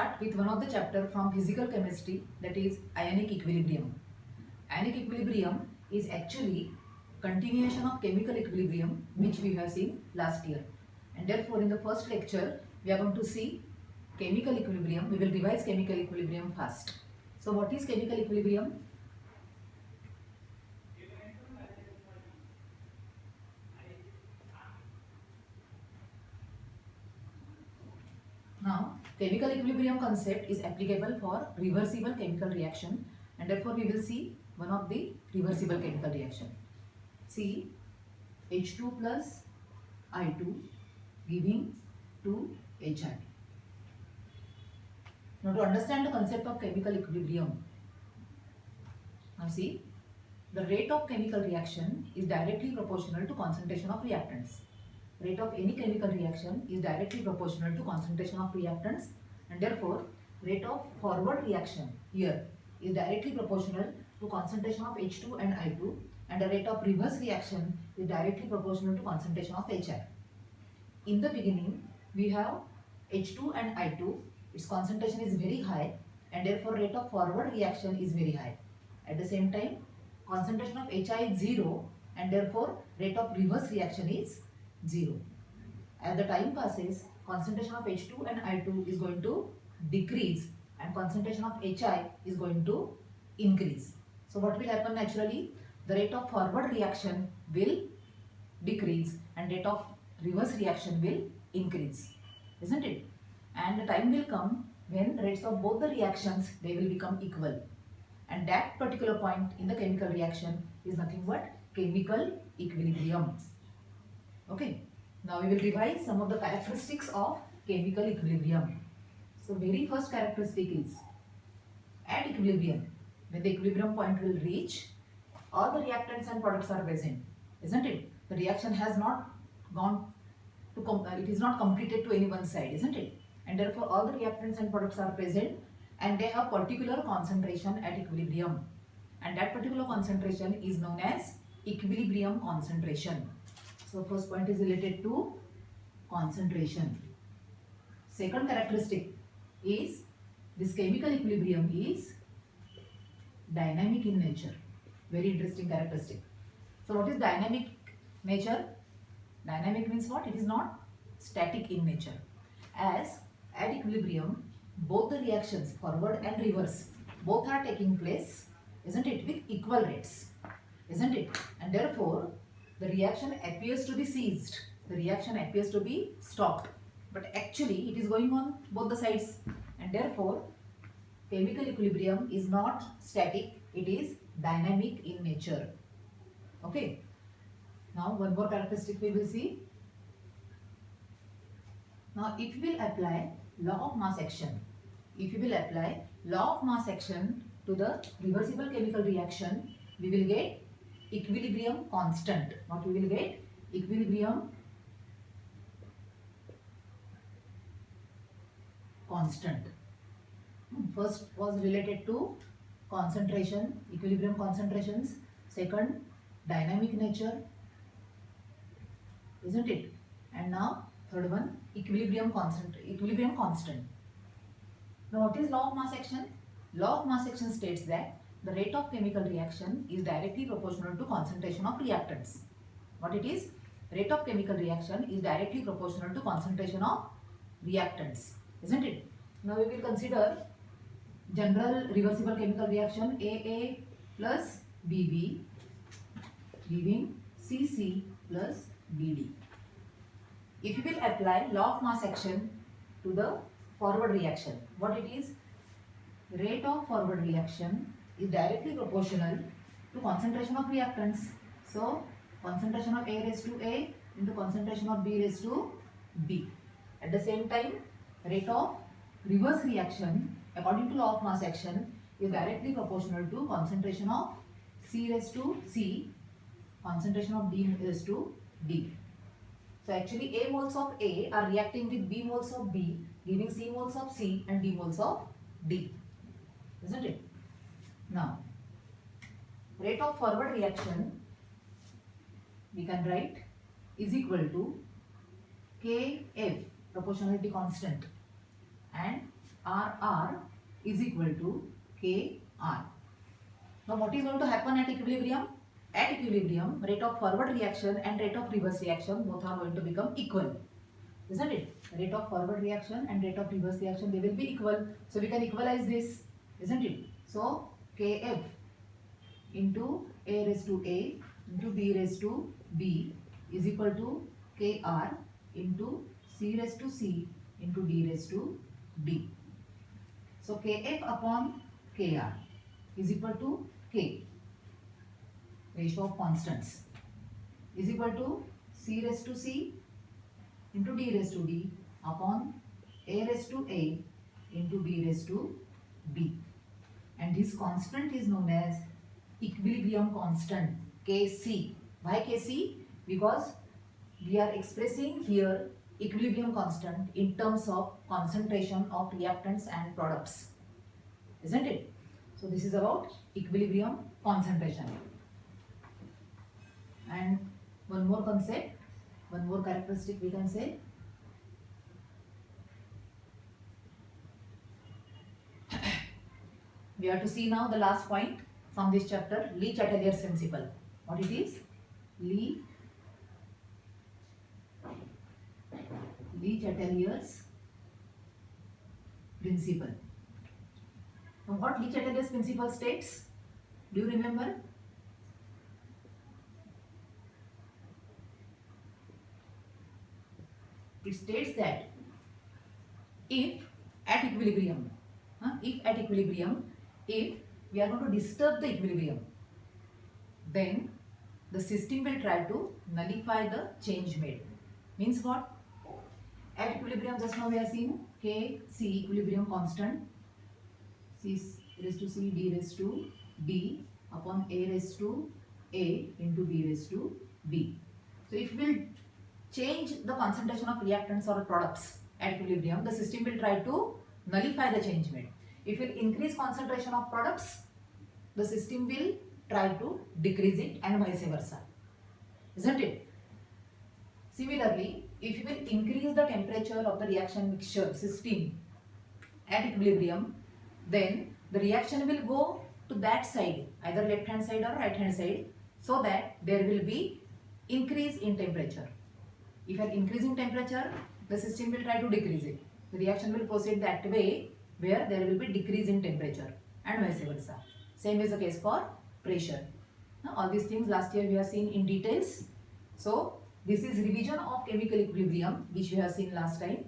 start with one of the chapter from physical chemistry, that is ionic equilibrium. Ionic equilibrium is actually continuation of chemical equilibrium which we have seen last year. And therefore in the first lecture we are going to see chemical equilibrium. We will revise chemical equilibrium first. So what is chemical equilibrium? Now, chemical equilibrium concept is applicable for reversible chemical reaction, and therefore we will see one of the reversible chemical reaction. See H2 plus I2 giving 2HI. Now to understand the concept of chemical equilibrium, now see, the rate of chemical reaction is directly proportional to concentration of reactants. Rate of any chemical reaction is directly proportional to concentration of reactants, and therefore rate of forward reaction here is directly proportional to concentration of H2 and I2, and the rate of reverse reaction is directly proportional to concentration of HI. In the beginning we have H2 and I2, its concentration is very high and therefore rate of forward reaction is very high. At the same time, concentration of HI is 0 and therefore rate of reverse reaction is 0. As the time passes, concentration of H2 and I2 is going to decrease and concentration of HI is going to increase. So what will happen naturally? The rate of forward reaction will decrease and rate of reverse reaction will increase, isn't it? And the time will come when rates of both the reactions, they will become equal. And that particular point in the chemical reaction is nothing but chemical equilibrium. Okay. Now we will revise some of the characteristics of chemical equilibrium. So very first characteristic is at equilibrium, when the equilibrium point will reach, all the reactants and products are present, isn't it? The reaction has not gone to, it is not completed to any one side, isn't it? And therefore all the reactants and products are present and they have particular concentration at equilibrium. And that particular concentration is known as equilibrium concentration. So first point is related to concentration. Second characteristic is this chemical equilibrium is dynamic in nature. Very interesting characteristic. So what is dynamic nature? Dynamic means what? It is not static in nature. As at equilibrium, both the reactions, forward and reverse, both are taking place, isn't it, with equal rates, isn't it? And therefore, the reaction appears to be ceased. The reaction appears to be stopped. But actually, it is going on both the sides. And therefore, chemical equilibrium is not static. It is dynamic in nature. Okay. Now, one more characteristic we will see. Now, if we will apply law of mass action, if we will apply law of mass action to the reversible chemical reaction, we will get equilibrium constant. What we will get? Equilibrium constant. First was related to concentration, equilibrium concentrations. Second, dynamic nature, isn't it? And now third one, equilibrium constant. Now what is law of mass action? Law of mass action states that the rate of chemical reaction is directly proportional to concentration of reactants. What it is? Rate of chemical reaction is directly proportional to concentration of reactants, isn't it? Now we will consider general reversible chemical reaction AA plus BB giving CC plus BD. If you will apply law of mass action to the forward reaction, what it is? Rate of forward reaction is directly proportional to concentration of reactants. So, concentration of A raised to A into concentration of B raised to B. At the same time, rate of reverse reaction according to law of mass action is directly proportional to concentration of C raised to C, concentration of D raised to D. So actually A moles of A are reacting with B moles of B, giving C moles of C and D moles of D, isn't it? Now, rate of forward reaction we can write is equal to Kf, proportionality constant, and RR is equal to KR. Now what is going to happen at equilibrium? At equilibrium, rate of forward reaction and rate of reverse reaction both are going to become equal. Isn't it? Rate of forward reaction and rate of reverse reaction, they will be equal. So we can equalize this, isn't it? So Kf into A raised to A into B raised to B is equal to Kr into C raised to C into D raised to D. So Kf upon Kr is equal to K, ratio of constants, is equal to C raised to C into D raised to D upon A raised to A into B raised to B. And this constant is known as equilibrium constant, Kc. Why Kc? Because we are expressing here equilibrium constant in terms of concentration of reactants and products, isn't it? So this is about equilibrium concentration. And one more concept, one more characteristic we can say. We have to see now the last point from this chapter, Le Chatelier's principle. What it is? Le Chatelier's principle. Now what Le Chatelier's principle states? Do you remember? It states that if at equilibrium, if we are going to disturb the equilibrium, then the system will try to nullify the change made. Means what? At equilibrium, just now we are seeing K, C, equilibrium constant, C raised to C, D raised to D upon A raised to A into B raised to B. So if we will change the concentration of reactants or products at equilibrium, the system will try to nullify the change made. If we increase concentration of products, the system will try to decrease it and vice versa, isn't it? Similarly, if you will increase the temperature of the reaction mixture system at equilibrium, then the reaction will go to that side, either left hand side or right hand side, so that there will be increase in temperature. If you are increasing temperature, the system will try to decrease it. The reaction will proceed that way where there will be decrease in temperature and vice versa. Same is the case for pressure. Now, all these things last year we have seen in details. So this is revision of chemical equilibrium which we have seen last time,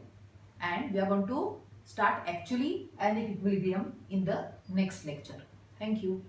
and we are going to start actually ionic equilibrium in the next lecture. Thank you.